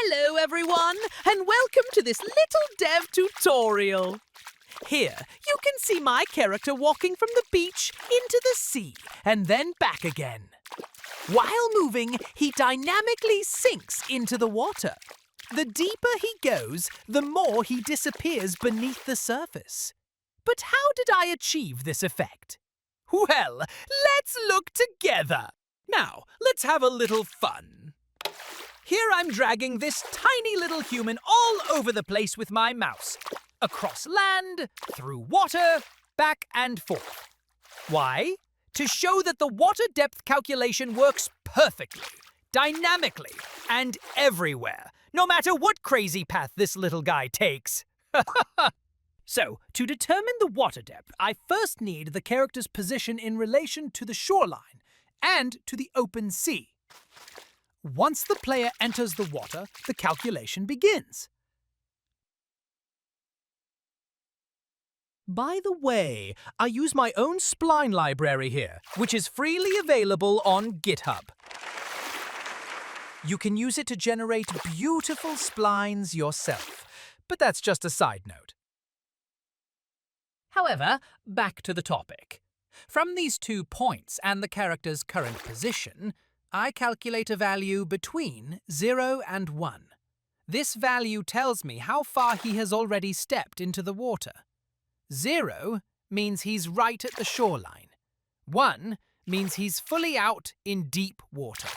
Hello everyone, and welcome to this little dev tutorial. Here, you can see my character walking from the beach into the sea and then back again. While moving, he dynamically sinks into the water. The deeper he goes, the more he disappears beneath the surface. But how did I achieve this effect? Well, let's look together. Now, let's have a little fun. Here I'm dragging this tiny little human all over the place with my mouse. Across land, through water, back and forth. Why? To show that the water depth calculation works perfectly, dynamically, and everywhere, no matter what crazy path this little guy takes. So, to determine the water depth, I first need the character's position in relation to the shoreline and to the open sea. Once the player enters the water, the calculation begins. By the way, I use my own spline library here, which is freely available on GitHub. You can use it to generate beautiful splines yourself, but that's just a side note. However, back to the topic. From these 2 points and the character's current position, I calculate a value between 0 and 1. This value tells me how far he has already stepped into the water. 0 means he's right at the shoreline. 1 means he's fully out in deep water.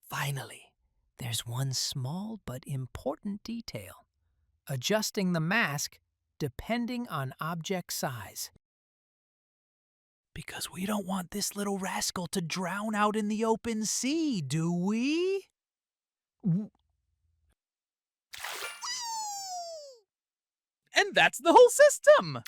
Finally, there's one small but important detail. Adjusting the mask depending on object size. Because we don't want this little rascal to drown out in the open sea, do we? And that's the whole system!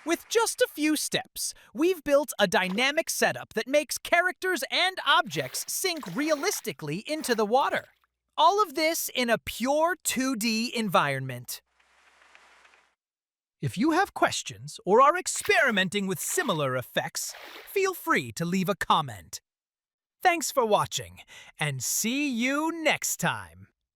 With just a few steps, we've built a dynamic setup that makes characters and objects sink realistically into the water. All of this in a pure 2D environment. If you have questions or are experimenting with similar effects, feel free to leave a comment. Thanks for watching, and see you next time!